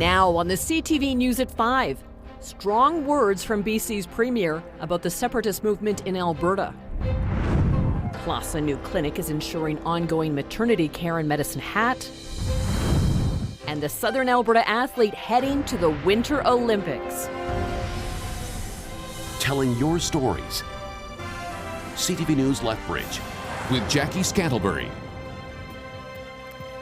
Now on the CTV News at 5, strong words from BC's Premier about the separatist movement in Alberta. Plus, a new clinic is ensuring ongoing maternity care in Medicine Hat. And the Southern Alberta athlete heading to the Winter Olympics. Telling your stories. CTV News Lethbridge with Jackie Scantlebury.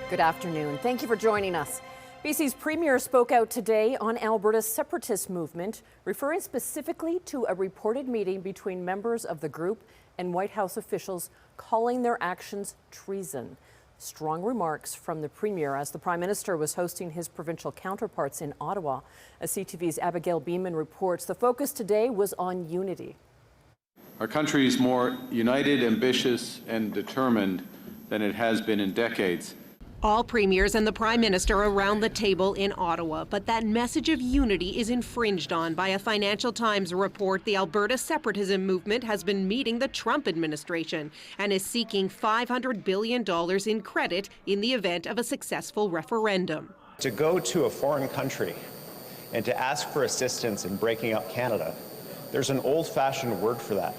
Good afternoon. Thank you for joining us. BC's Premier spoke out today on Alberta's separatist movement, referring specifically to a reported meeting between members of the group and White House officials calling their actions treason. Strong remarks from the Premier as the Prime Minister was hosting his provincial counterparts in Ottawa. As CTV's Abigail Beeman reports, the focus today was on unity. Our country is more united, ambitious, and determined than it has been in decades. All premiers and the Prime Minister around the table in Ottawa, but that message of unity is infringed on by a Financial Times report. The Alberta separatism movement has been meeting the Trump administration and is seeking $500 billion in credit in the event of a successful referendum. To go to a foreign country and to ask for assistance in breaking up Canada, there's an old-fashioned word for that,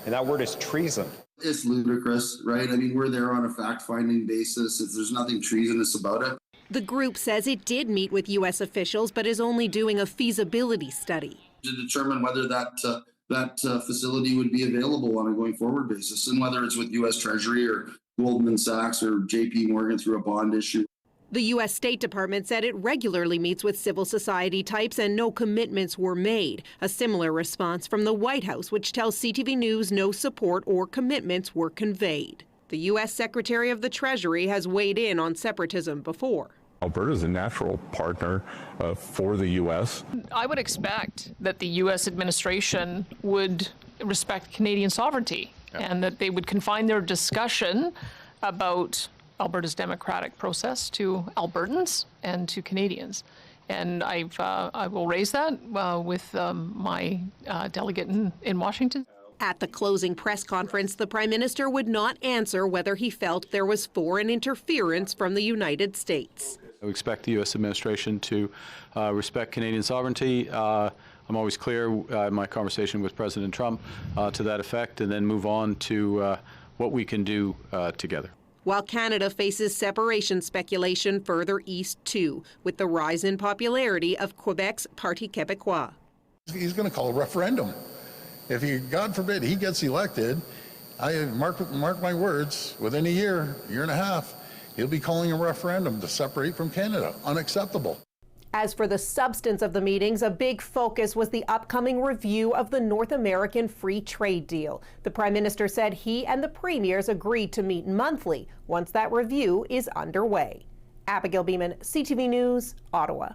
and that word is treason. It's ludicrous, right? I mean, we're there on a fact-finding basis. There's nothing treasonous about it. The group says it did meet with U.S. officials, but is only doing a feasibility study To determine whether that facility would be available on a going-forward basis, and whether it's with U.S. Treasury or Goldman Sachs or J.P. Morgan through a bond issue. The U.S. State Department said it regularly meets with civil society types and no commitments were made. A similar response from the White House, which tells CTV News no support or commitments were conveyed. The U.S. Secretary of the Treasury has weighed in on separatism before. Alberta is a natural partner for the U.S. I would expect that the U.S. administration would respect Canadian sovereignty and that they would confine their discussion about Alberta's democratic process to Albertans and to Canadians. And I will raise that with my delegate in Washington. At the closing press conference, the Prime Minister would not answer whether he felt there was foreign interference from the United States. I expect the U.S. administration to respect Canadian sovereignty. I'm always clear in my conversation with President Trump to that effect, and then move on to what we can do together. While Canada faces separation speculation further east too, with the rise in popularity of Quebec's Parti Québécois. He's going to call a referendum. If he, God forbid, he gets elected, I mark my words, within a year and a half, he'll be calling a referendum to separate from Canada. Unacceptable. As for the substance of the meetings, a big focus was the upcoming review of the North American Free Trade Deal. The Prime Minister said he and the premiers agreed to meet monthly once that review is underway. Abigail Beeman, CTV News, Ottawa.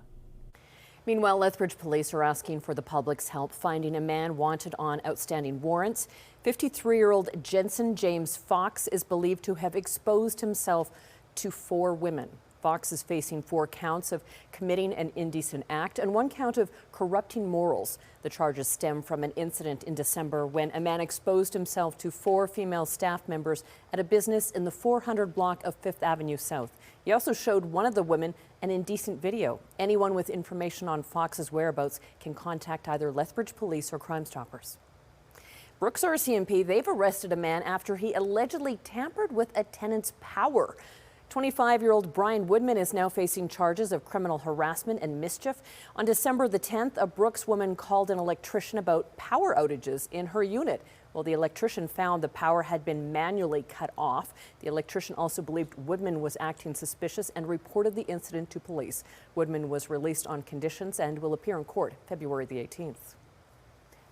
Meanwhile, Lethbridge police are asking for the public's help finding a man wanted on outstanding warrants. 53-year-old Jensen James Fox is believed to have exposed himself to 4 women. Fox is facing 4 counts of committing an indecent act and 1 count of corrupting morals. The charges stem from an incident in December when a man exposed himself to 4 female staff members at a business in the 400 block of 5th Avenue South. He also showed one of the women an indecent video. Anyone with information on Fox's whereabouts can contact either Lethbridge Police or Crime Stoppers. Brooks RCMP, they've arrested a man after he allegedly tampered with a tenant's power. 25-year-old Brian Woodman is now facing charges of criminal harassment and mischief. On December the 10th, a Brooks woman called an electrician about power outages in her unit. Well, the electrician found the power had been manually cut off. The electrician also believed Woodman was acting suspicious and reported the incident to police. Woodman was released on conditions and will appear in court February the 18th.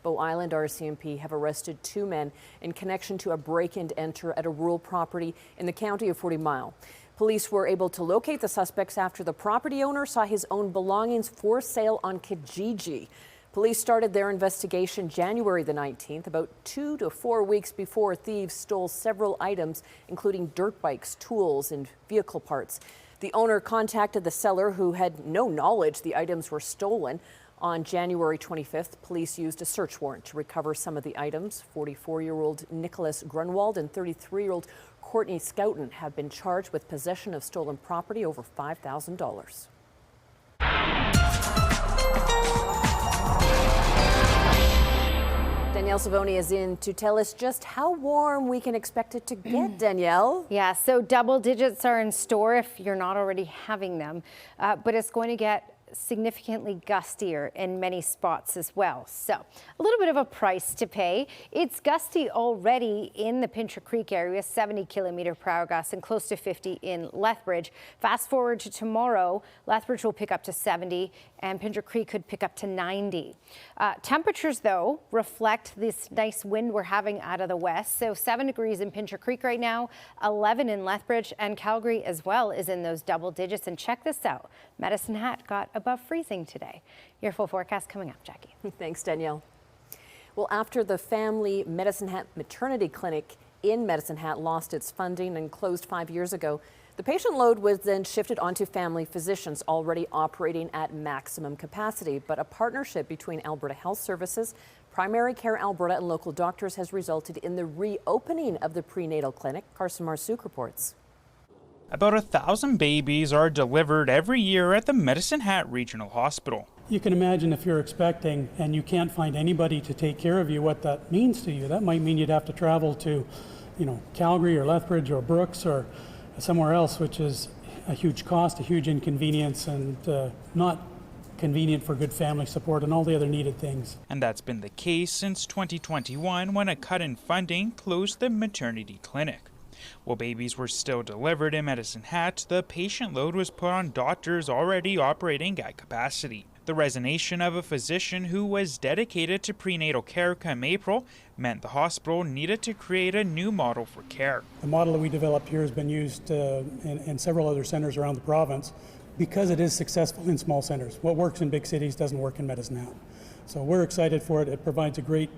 Bow Island RCMP have arrested 2 men in connection to a break-and-enter at a rural property in the county of 40 Mile. Police were able to locate the suspects after the property owner saw his own belongings for sale on Kijiji. Police started their investigation January the 19th, about 2 to 4 weeks before thieves stole several items, including dirt bikes, tools, and vehicle parts. The owner contacted the seller, who had no knowledge the items were stolen. On January 25th, police used a search warrant to recover some of the items. 44-year-old Nicholas Grunwald and 33-year-old Courtney Scouten have been charged with possession of stolen property over $5,000. Danielle Savoni is in to tell us just how warm we can expect it to get, Danielle. Yeah, so double digits are in store if you're not already having them, but it's going to get significantly gustier in many spots as well. So a little bit of a price to pay. It's gusty already in the Pincher Creek area, 70 km/h gusts and close to 50 in Lethbridge. Fast forward to tomorrow, Lethbridge will pick up to 70 and Pincher Creek could pick up to 90. Temperatures, though, reflect this nice wind we're having out of the west. So 7 degrees in Pincher Creek right now, 11 in Lethbridge, and Calgary as well is in those double digits. And check this out, Medicine Hat got above freezing today. Your full forecast coming up, Jackie. Thanks, Danielle. Well, after the family Medicine Hat Maternity Clinic in Medicine Hat lost its funding and closed 5 years ago, the patient load was then shifted onto family physicians already operating at maximum capacity. But a partnership between Alberta Health Services, Primary Care Alberta, and local doctors has resulted in the reopening of the prenatal clinic. Carson Marsouk reports. About 1,000 babies are delivered every year at the Medicine Hat Regional Hospital. You can imagine if you're expecting and you can't find anybody to take care of you, what that means to you. That might mean you'd have to travel to, Calgary or Lethbridge or Brooks or somewhere else, which is a huge cost, a huge inconvenience, and not convenient for good family support and all the other needed things. And that's been the case since 2021 when a cut in funding closed the maternity clinic. While babies were still delivered in Medicine Hat, the patient load was put on doctors already operating at capacity. The resignation of a physician who was dedicated to prenatal care come April meant the hospital needed to create a new model for care. The model that we developed here has been used in several other centers around the province because it is successful in small centers. What works in big cities doesn't work in Medicine Hat. So we're excited for it. It provides a great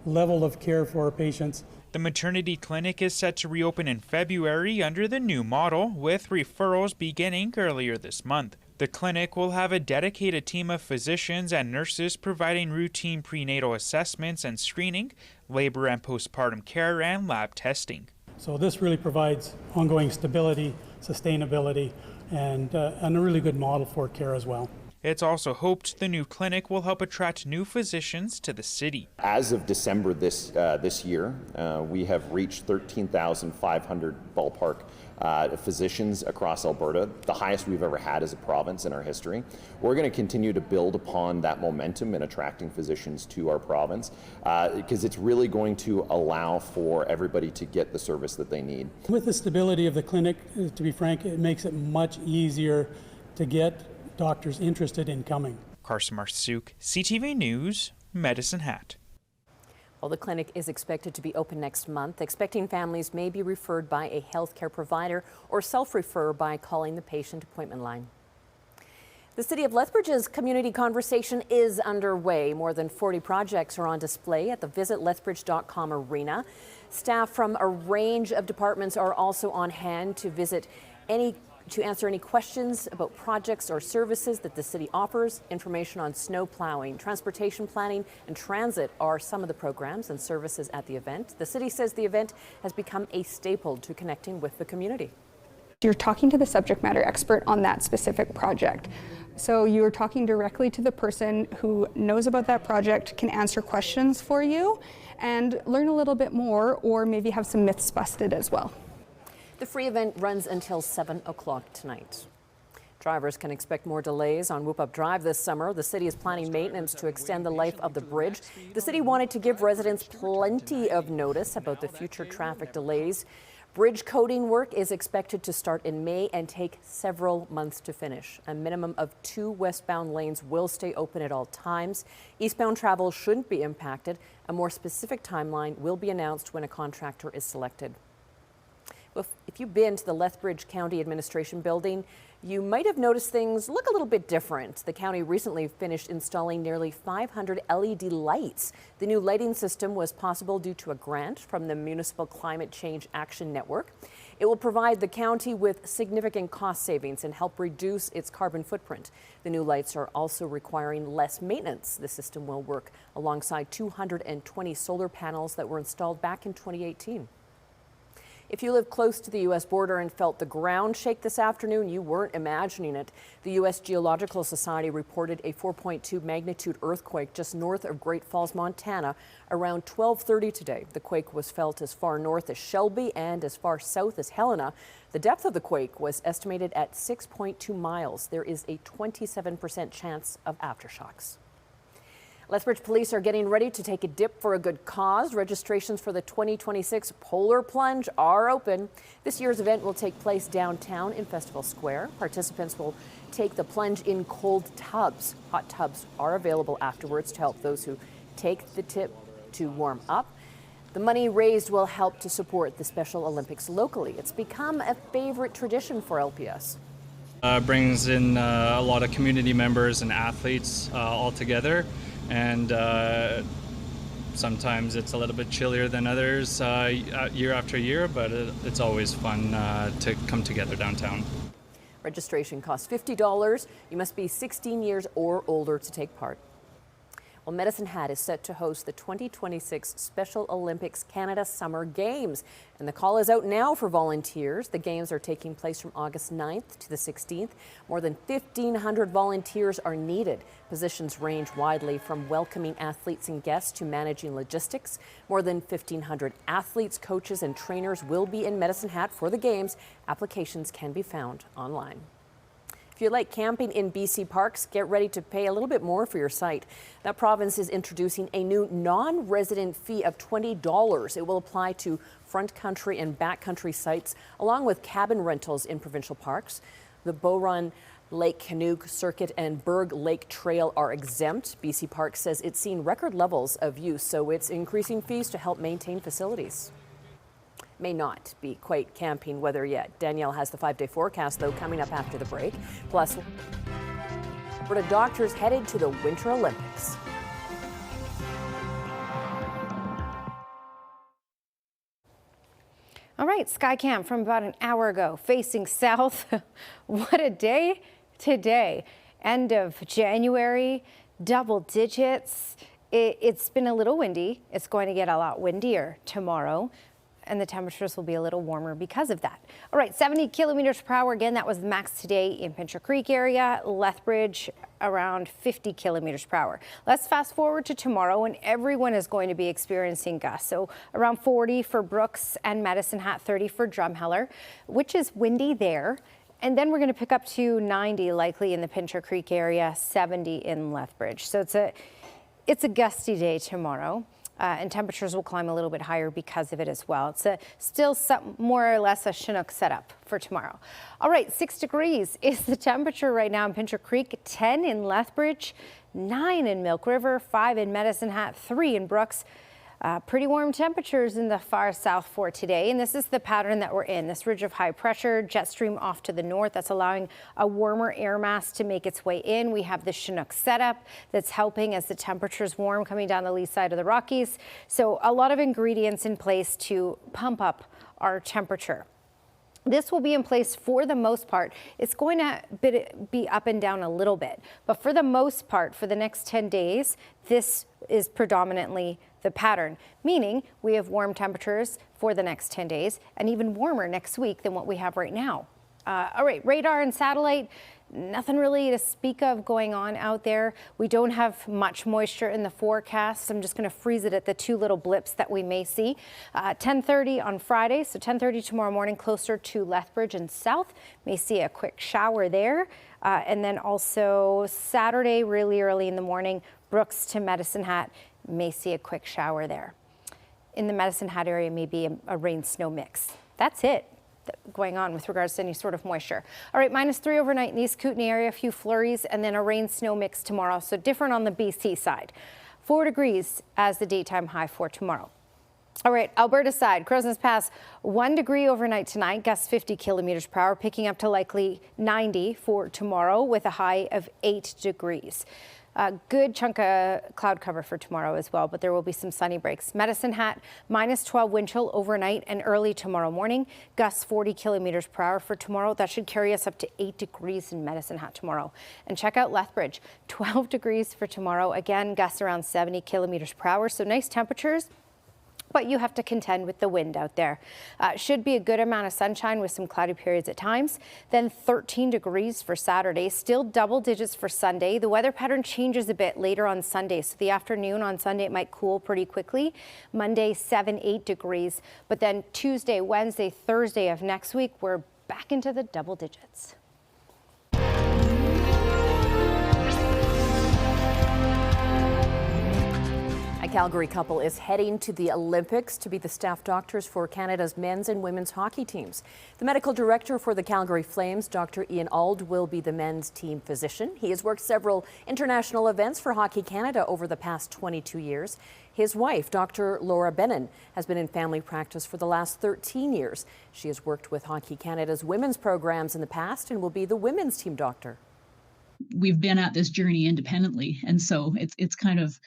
level of care for our patients. The maternity clinic is set to reopen in February under the new model, with referrals beginning earlier this month. The clinic will have a dedicated team of physicians and nurses providing routine prenatal assessments and screening, labor and postpartum care, and lab testing. So this really provides ongoing stability, sustainability, and a really good model for care as well. It's also hoped the new clinic will help attract new physicians to the city. As of December this year, we have reached 13,500 ballpark physicians across Alberta, the highest we've ever had as a province in our history. We're going to continue to build upon that momentum in attracting physicians to our province because it's really going to allow for everybody to get the service that they need. With the stability of the clinic, to be frank, it makes it much easier to get doctors interested in coming. Carson Marsouk, CTV News, Medicine Hat. Well, the clinic is expected to be open next month. Expecting families may be referred by a healthcare provider or self-refer by calling the patient appointment line. The City of Lethbridge's community conversation is underway. More than 40 projects are on display at the visitlethbridge.com arena. Staff from a range of departments are also on hand to answer any questions about projects or services that the city offers. Information on snow plowing, transportation planning, and transit are some of the programs and services at the event. The city says the event has become a staple to connecting with the community. You're talking to the subject matter expert on that specific project. So you're talking directly to the person who knows about that project, can answer questions for you, and learn a little bit more, or maybe have some myths busted as well. The free event runs until 7 o'clock tonight. Drivers can expect more delays on Whoop Up Drive this summer. The city is planning maintenance to extend the life of the bridge. The city wanted to give residents plenty of notice about the future traffic delays. Bridge coating work is expected to start in May and take several months to finish. A minimum of 2 westbound lanes will stay open at all times. Eastbound travel shouldn't be impacted. A more specific timeline will be announced when a contractor is selected. Well, if you've been to the Lethbridge County Administration Building, you might have noticed things look a little bit different. The county recently finished installing nearly 500 LED lights. The new lighting system was possible due to a grant from the Municipal Climate Change Action Network. It will provide the county with significant cost savings and help reduce its carbon footprint. The new lights are also requiring less maintenance. The system will work alongside 220 solar panels that were installed back in 2018. If you live close to the U.S. border and felt the ground shake this afternoon, you weren't imagining it. The U.S. Geological Society reported a 4.2 magnitude earthquake just north of Great Falls, Montana, around 12:30 today. The quake was felt as far north as Shelby and as far south as Helena. The depth of the quake was estimated at 6.2 miles. There is a 27% chance of aftershocks. Lethbridge police are getting ready to take a dip for a good cause. Registrations for the 2026 Polar Plunge are open. This year's event will take place downtown in Festival Square. Participants will take the plunge in cold tubs. Hot tubs are available afterwards to help those who take the tip to warm up. The money raised will help to support the Special Olympics locally. It's become a favorite tradition for LPS. Brings in a lot of community members and athletes all together. And sometimes it's a little bit chillier than others year after year, but it's always fun to come together downtown. Registration costs $50. You must be 16 years or older to take part. Well, Medicine Hat is set to host the 2026 Special Olympics Canada Summer Games, and the call is out now for volunteers. The games are taking place from August 9th to the 16th. More than 1,500 volunteers are needed. Positions range widely from welcoming athletes and guests to managing logistics. More than 1,500 athletes, coaches, and trainers will be in Medicine Hat for the games. Applications can be found online. If you like camping in BC parks, get ready to pay a little bit more for your site. That province is introducing a new non-resident fee of $20. It will apply to front country and backcountry sites, along with cabin rentals in provincial parks. The Beaurun Lake Canoe Circuit and Berg Lake Trail are exempt. BC Parks says it's seen record levels of use, so it's increasing fees to help maintain facilities. May not be quite camping weather yet. Danielle has the 5-day forecast, though, coming up after the break. Plus, Alberta doctors headed to the Winter Olympics. All right, Skycam from about an hour ago, facing south. What a day today. End of January, double digits. It's been a little windy. It's going to get a lot windier tomorrow, and the temperatures will be a little warmer because of that. All right, 70 kilometers per hour. Again, that was the max today in Pincher Creek area. Lethbridge, around 50 kilometers per hour. Let's fast forward to tomorrow, when everyone is going to be experiencing gusts. So around 40 for Brooks and Medicine Hat, 30 for Drumheller, which is windy there. And then we're going to pick up to 90 likely in the Pincher Creek area, 70 in Lethbridge. So it's a gusty day tomorrow. And temperatures will climb a little bit higher because of it as well. It's still more or less a Chinook setup for tomorrow. All right, 6 degrees is the temperature right now in Pincher Creek, 10 in Lethbridge, 9 in Milk River, 5 in Medicine Hat, 3 in Brooks. Pretty warm temperatures in the far south for today, and this is the pattern that we're in. This ridge of high pressure, jet stream off to the north, that's allowing a warmer air mass to make its way in. We have the Chinook setup that's helping as the temperatures warm coming down the lee side of the Rockies. So a lot of ingredients in place to pump up our temperature. This will be in place for the most part. It's going to be up and down a little bit, but for the most part, for the next 10 days, this is predominantly the pattern, meaning we have warm temperatures for the next 10 days and even warmer next week than what we have right now. All right, radar and satellite, nothing really to speak of going on out there. We don't have much moisture in the forecast. I'm just going to freeze it at the 2 little blips that we may see. 10:30 on Friday, so 10:30 tomorrow morning, closer to Lethbridge and south. May see a quick shower there. And then also Saturday, really early in the morning, Brooks to Medicine Hat, may see a quick shower there. In the Medicine Hat area, maybe a rain-snow mix. That's it going on with regards to any sort of moisture. All right, -3 overnight in the East Kootenay area, a few flurries, and then a rain-snow mix tomorrow. So different on the BC side. 4 degrees as the daytime high for tomorrow. All right, Alberta side, Crowsnest Pass, 1 degree overnight tonight, gusts 50 kilometers per hour, picking up to likely 90 for tomorrow with a high of 8 degrees. A good chunk of cloud cover for tomorrow as well, but there will be some sunny breaks. Medicine Hat, -12 wind chill overnight and early tomorrow morning. Gusts 40 kilometers per hour for tomorrow. That should carry us up to 8 degrees in Medicine Hat tomorrow. And check out Lethbridge, 12 degrees for tomorrow. Again, gusts around 70 kilometers per hour. So nice temperatures. but you have to contend with the wind out there. Should be a good amount of sunshine with some cloudy periods at times. Then 13 degrees for Saturday, still double digits for Sunday. The weather pattern changes a bit later on Sunday, so the afternoon on Sunday it might cool pretty quickly. Monday 7-8 degrees, but then Tuesday, Wednesday, Thursday of next week we're back into the double digits. A Calgary couple is heading to the Olympics to be the staff doctors for Canada's men's and women's hockey teams. The medical director for the Calgary Flames, Dr. Ian Auld, will be the men's team physician. He has worked several international events for Hockey Canada over the past 22 years. His wife, Dr. Laura Bennon, has been in family practice for the last 13 years. She has worked with Hockey Canada's women's programs in the past and will be the women's team doctor. We've been at this journey independently, and so it's kind of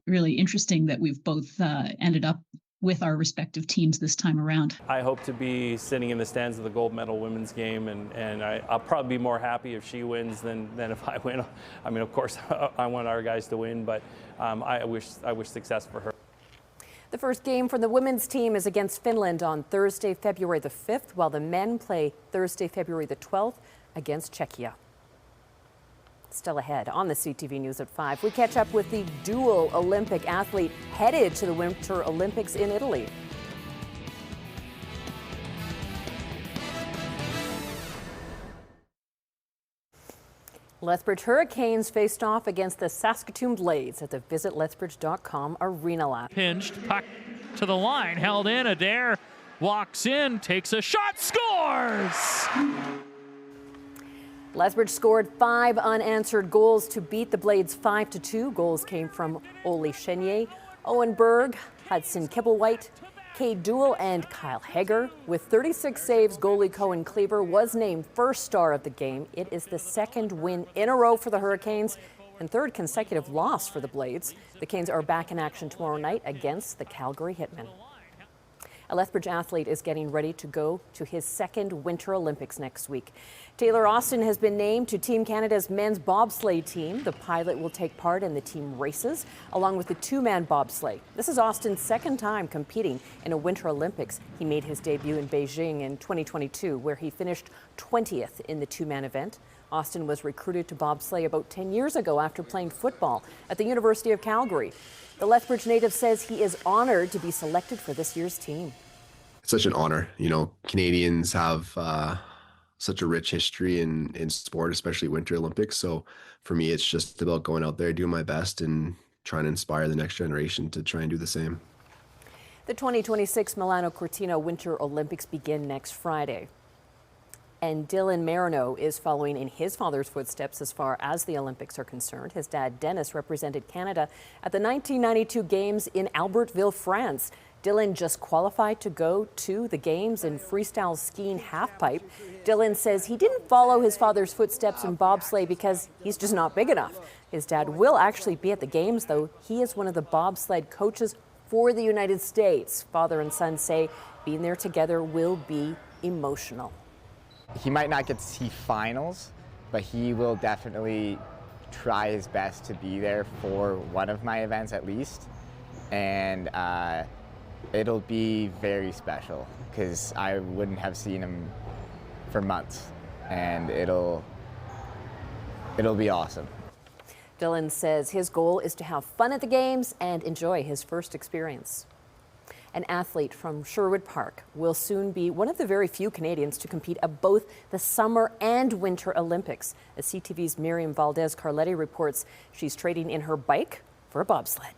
really interesting that we've both ended up with our respective teams this time around. I hope to be sitting in the stands of the gold medal women's game, and I'll probably be more happy if she wins than if I win. I mean, of course, I want our guys to win, but I wish success for her. The first game for the women's team is against Finland on Thursday, February the 5th, while the men play Thursday, February the 12th against Czechia. Still ahead on the CTV News at 5, we catch up with the dual Olympic athlete headed to the Winter Olympics in Italy. Lethbridge Hurricanes faced off against the Saskatoon Blades at the visitlethbridge.com arena lap. Pinched, puck to the line, held in, Adair walks in, takes a shot, scores! Lethbridge scored 5 unanswered goals to beat the Blades 5-2. Goals came from Oli Chenier, Owen Berg, Hudson Kibblewhite, Cade Duell, and Kyle Hager. With 36 saves, goalie Cohen Cleaver was named first star of the game. It is the second win in a row for the Hurricanes and third consecutive loss for the Blades. The Canes are back in action tomorrow night against the Calgary Hitmen. A Lethbridge athlete is getting ready to go to his second Winter Olympics next week. Taylor Austin has been named to Team Canada's men's bobsleigh team. The pilot will take part in the team races, along with the two-man bobsleigh. This is Austin's second time competing in a Winter Olympics. He made his debut in Beijing in 2022, where he finished 20th in the two-man event. Austin was recruited to bobsleigh about 10 years ago after playing football at the University of Calgary. The Lethbridge native says he is honored to be selected for this year's team. It's such an honor. You know, Canadians have such a rich history in sport, especially Winter Olympics. So for me, it's just about going out there, doing my best, and trying to inspire the next generation to try and do the same. The 2026 Milano Cortina Winter Olympics begin next Friday. And Dylan Marino is following in his father's footsteps as far as the Olympics are concerned. His dad, Dennis, represented Canada at the 1992 Games in Albertville, France. Dylan just qualified to go to the Games in freestyle skiing halfpipe. Dylan says he didn't follow his father's footsteps in bobsleigh because he's just not big enough. His dad will actually be at the Games, though. He is one of the bobsled coaches for the United States. Father and son say being there together will be emotional. He might not get to see finals, but he will definitely try his best to be there for one of my events at least. And it'll be very special because I wouldn't have seen him for months, and it'll be awesome. Dylan says his goal is to have fun at the Games and enjoy his first experience. An athlete from Sherwood Park will soon be one of the very few Canadians to compete at both the Summer and Winter Olympics. As CTV's Miriam Valdez-Carletti reports, she's trading in her bike for a bobsled.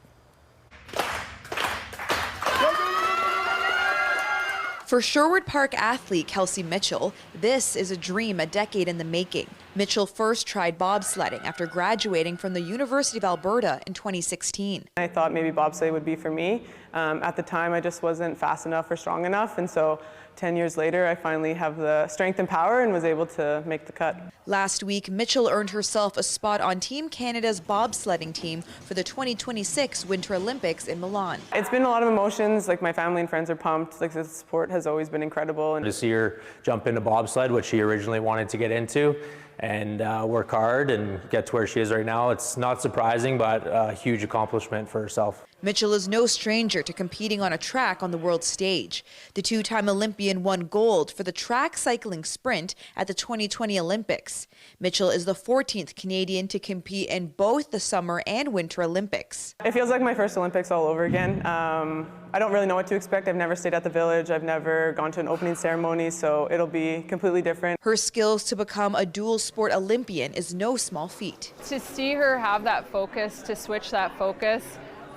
For Sherwood Park athlete Kelsey Mitchell, this is a dream a decade in the making. Mitchell first tried bobsledding after graduating from the University of Alberta in 2016. I thought maybe bobsleigh would be for me. At the time, I just wasn't fast enough or strong enough, and so 10 years later, I finally have the strength and power and was able to make the cut. Last week, Mitchell earned herself a spot on Team Canada's bobsledding team for the 2026 Winter Olympics in Milan. It's been a lot of emotions. Like, my family and friends are pumped. Like, the support has always been incredible. And to see her jump into bobsled, which she originally wanted to get into, and work hard and get to where she is right now, it's not surprising, but a huge accomplishment for herself. Mitchell is no stranger to competing on a track on the world stage. The two-time Olympian won gold for the track cycling sprint at the 2020 Olympics. Mitchell is the 14th Canadian to compete in both the Summer and Winter Olympics. It feels like my first Olympics all over again. I don't really know what to expect. I've never stayed at the Village. I've never gone to an opening ceremony, so it'll be completely different. Her skills to become a dual sport Olympian is no small feat. To see her have that focus, to switch that focus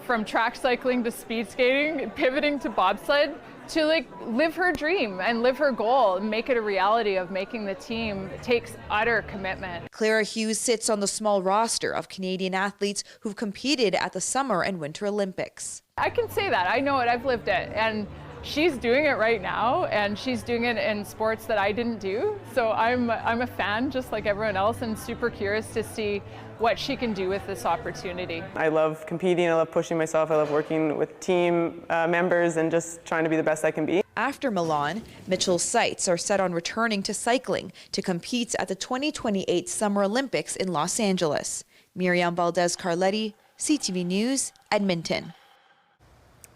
from track cycling to speed skating, pivoting to bobsled, to like live her dream and live her goal and make it a reality of making the team takes utter commitment. Clara Hughes sits on the small roster of Canadian athletes who've competed at the Summer and Winter Olympics. I can say that. I know it. I've lived it. And she's doing it right now, and she's doing it in sports that I didn't do. So I'm a fan just like everyone else and super curious to see what she can do with this opportunity. I love competing, I love pushing myself, I love working with team members and just trying to be the best I can be. After Milan, Mitchell's sights are set on returning to cycling to compete at the 2028 Summer Olympics in Los Angeles. Miriam Valdez-Carletti, CTV News, Edmonton.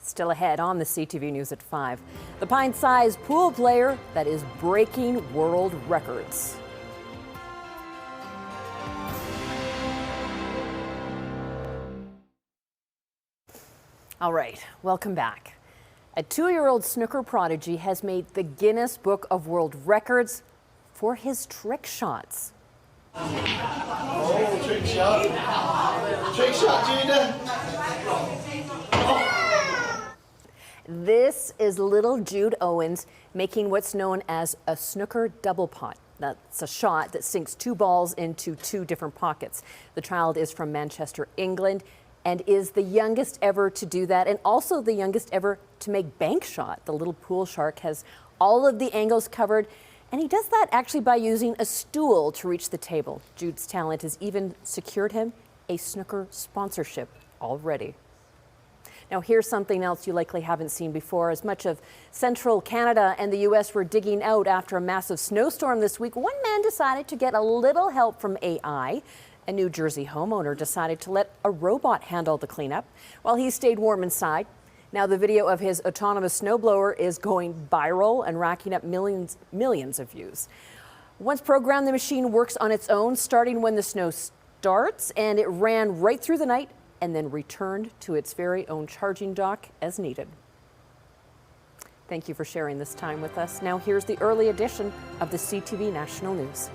Still ahead on the CTV News at 5. The pint-sized pool player that is breaking world records. All right, welcome back. A 2-year-old snooker prodigy has made the Guinness Book of World Records for his trick shots. Oh, trick shot. Trick shot, Judah. This is little Jude Owens making what's known as a snooker double pot. That's a shot that sinks 2 balls into 2 different pockets. The child is from Manchester, England, and is the youngest ever to do that, and also the youngest ever to make bank shot. The little pool shark has all of the angles covered, and he does that actually by using a stool to reach the table. Jude's talent has even secured him a snooker sponsorship already. Now here's something else you likely haven't seen before. As much of central Canada and the U.S. were digging out after a massive snowstorm this week, one man decided to get a little help from AI. A New Jersey homeowner decided to let a robot handle the cleanup while he stayed warm inside. Now the video of his autonomous snowblower is going viral and racking up millions of views. Once programmed, the machine works on its own, starting when the snow starts, and it ran right through the night and then returned to its very own charging dock as needed. Thank you for sharing this time with us. Now here's the early edition of the CTV National News.